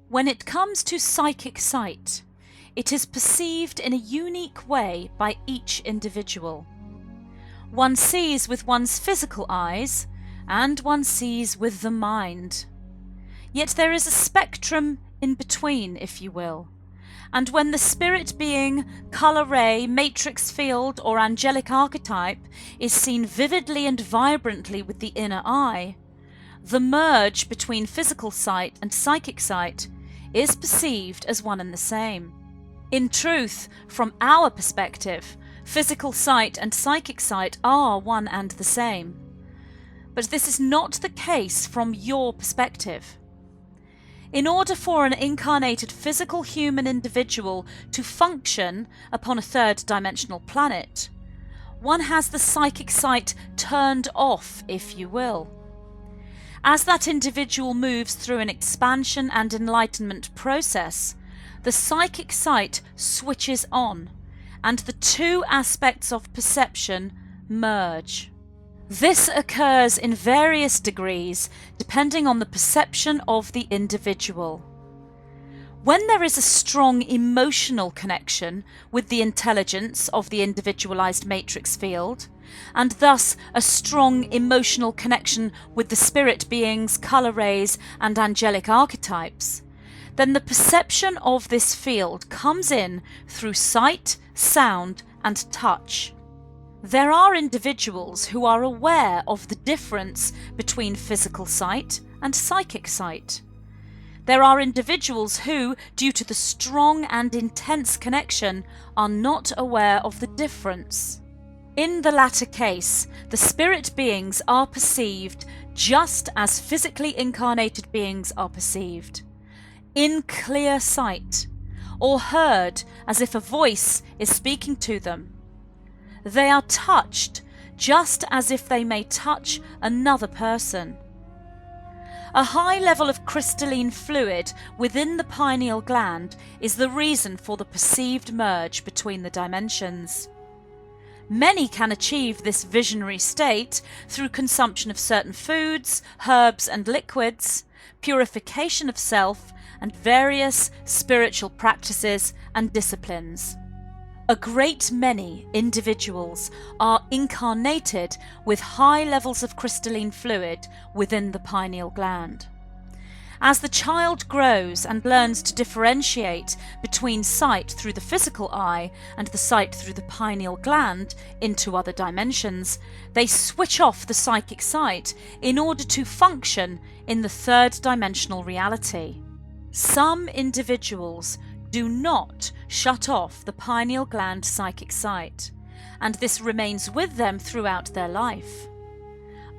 When it comes to psychic sight, it is perceived in a unique way by each individual. One sees with one's physical eyes, and one sees with the mind. Yet there is a spectrum in between, if you will. And when the spirit being, colour ray, matrix field, or angelic archetype is seen vividly and vibrantly with the inner eye, the merge between physical sight and psychic sight is perceived as one and the same. In truth, from our perspective, physical sight and psychic sight are one and the same. But this is not the case from your perspective. In order for an incarnated physical human individual to function upon a third-dimensional planet, one has the psychic sight turned off, if you will. As that individual moves through an expansion and enlightenment process, the psychic sight switches on, and the two aspects of perception merge. This occurs in various degrees depending on the perception of the individual. When there is a strong emotional connection with the intelligence of the individualized matrix field, and thus a strong emotional connection with the spirit beings, colour rays, and angelic archetypes, then the perception of this field comes in through sight, sound, and touch. There are individuals who are aware of the difference between physical sight and psychic sight. There are individuals who, due to the strong and intense connection, are not aware of the difference. In the latter case, the spirit beings are perceived just as physically incarnated beings are perceived, in clear sight, or heard as if a voice is speaking to them. They are touched just as if they may touch another person. A high level of crystalline fluid within the pineal gland is the reason for the perceived merge between the dimensions. Many can achieve this visionary state through consumption of certain foods, herbs and liquids, purification of self, and various spiritual practices and disciplines. A great many individuals are incarnated with high levels of crystalline fluid within the pineal gland. As the child grows and learns to differentiate between sight through the physical eye and the sight through the pineal gland into other dimensions, they switch off the psychic sight in order to function in the third-dimensional reality. Some individuals do not shut off the pineal gland psychic sight, and this remains with them throughout their life.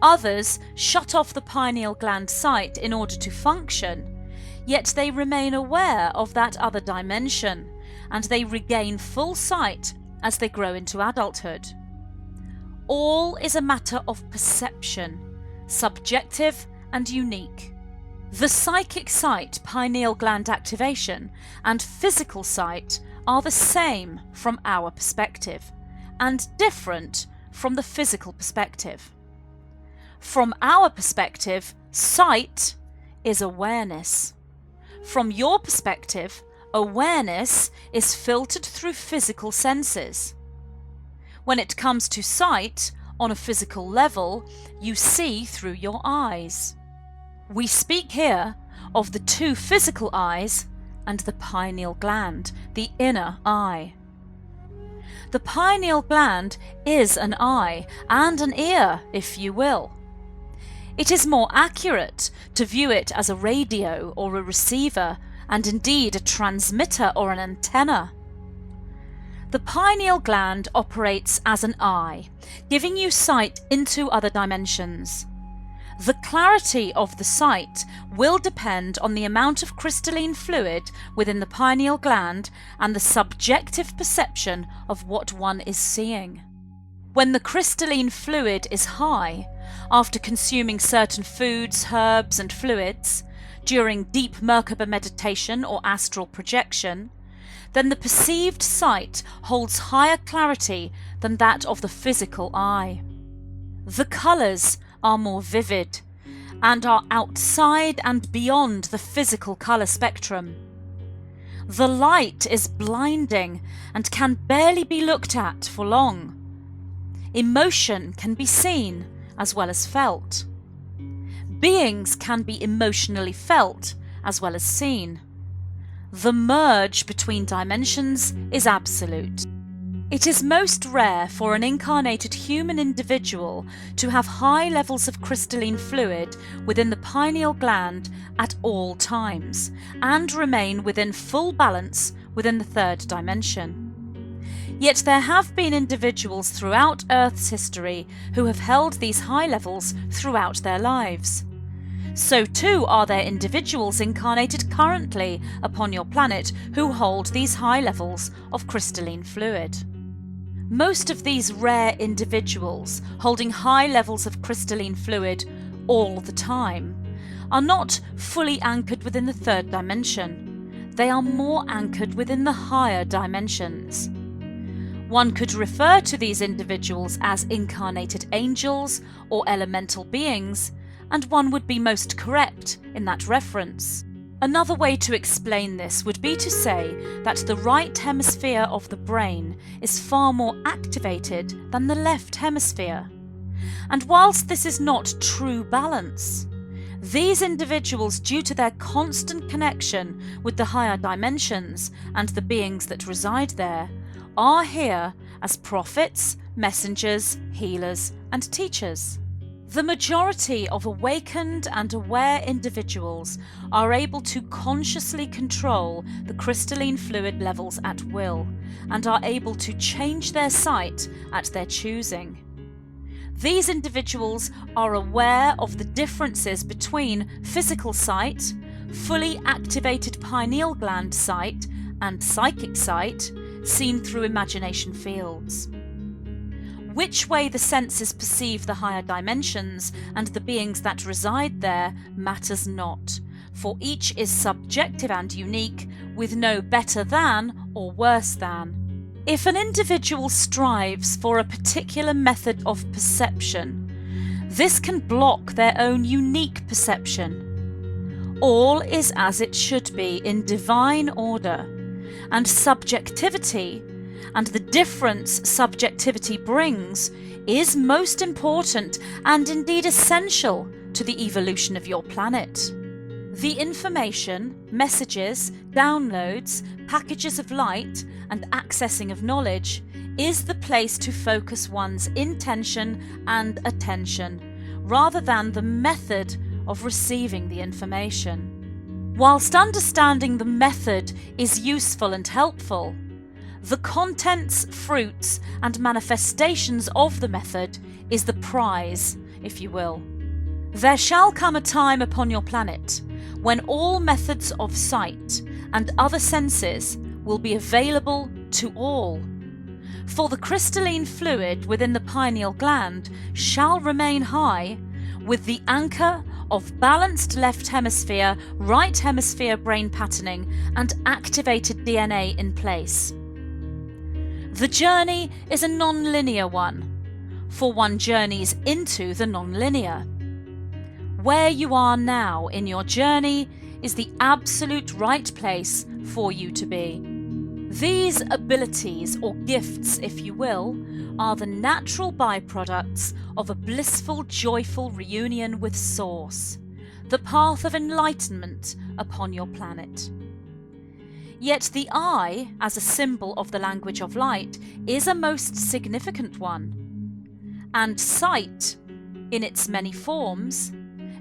Others shut off the pineal gland sight in order to function, yet they remain aware of that other dimension, and they regain full sight as they grow into adulthood. All is a matter of perception, subjective and unique. The psychic sight, pineal gland activation, and physical sight are the same from our perspective, and different from the physical perspective. From our perspective, sight is awareness. From your perspective, awareness is filtered through physical senses. When it comes to sight, on a physical level, you see through your eyes. We speak here of the two physical eyes and the pineal gland, the inner eye. The pineal gland is an eye and an ear, if you will. It is more accurate to view it as a radio or a receiver, and indeed a transmitter or an antenna. The pineal gland operates as an eye, giving you sight into other dimensions. The clarity of the sight will depend on the amount of crystalline fluid within the pineal gland and the subjective perception of what one is seeing. When the crystalline fluid is high, after consuming certain foods, herbs and fluids, during deep Merkaba meditation or astral projection, then the perceived sight holds higher clarity than that of the physical eye. The colours are more vivid, and are outside and beyond the physical colour spectrum. The light is blinding and can barely be looked at for long. Emotion can be seen as well as felt. Beings can be emotionally felt as well as seen. The merge between dimensions is absolute. It is most rare for an incarnated human individual to have high levels of crystalline fluid within the pineal gland at all times and remain within full balance within the third dimension. Yet there have been individuals throughout Earth's history who have held these high levels throughout their lives. So too are there individuals incarnated currently upon your planet who hold these high levels of crystalline fluid. Most of these rare individuals holding high levels of crystalline fluid all the time are not fully anchored within the third dimension. They are more anchored within the higher dimensions. One could refer to these individuals as incarnated angels or elemental beings, and one would be most correct in that reference. Another way to explain this would be to say that the right hemisphere of the brain is far more activated than the left hemisphere. And whilst this is not true balance, these individuals, due to their constant connection with the higher dimensions and the beings that reside there, are here as prophets, messengers, healers, and teachers. The majority of awakened and aware individuals are able to consciously control the crystalline fluid levels at will and are able to change their sight at their choosing. These individuals are aware of the differences between physical sight, fully activated pineal gland sight, and psychic sight seen through imagination fields. Which way the senses perceive the higher dimensions and the beings that reside there matters not, for each is subjective and unique, with no better than or worse than. If an individual strives for a particular method of perception, this can block their own unique perception. All is as it should be in divine order, and subjectivity and the difference subjectivity brings is most important and indeed essential to the evolution of your planet. The information, messages, downloads, packages of light, and accessing of knowledge is the place to focus one's intention and attention, rather than the method of receiving the information. Whilst understanding the method is useful and helpful, the contents, fruits, and manifestations of the method is the prize, if you will. There shall come a time upon your planet when all methods of sight and other senses will be available to all. For the crystalline fluid within the pineal gland shall remain high, with the anchor of balanced left hemisphere, right hemisphere brain patterning, and activated DNA in place. The journey is a non-linear one, for one journeys into the non-linear. Where you are now in your journey is the absolute right place for you to be. These abilities, or gifts if you will, are the natural byproducts of a blissful, joyful reunion with Source, the path of enlightenment upon your planet. Yet the eye, as a symbol of the language of light, is a most significant one. And sight, in its many forms,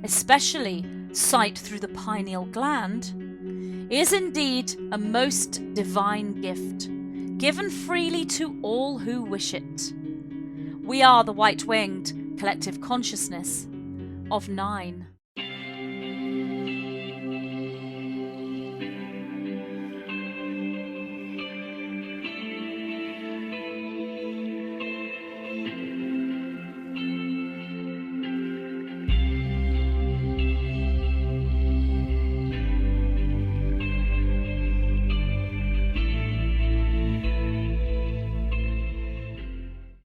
especially sight through the pineal gland, is indeed a most divine gift, given freely to all who wish it. We are the white-winged collective consciousness of 9.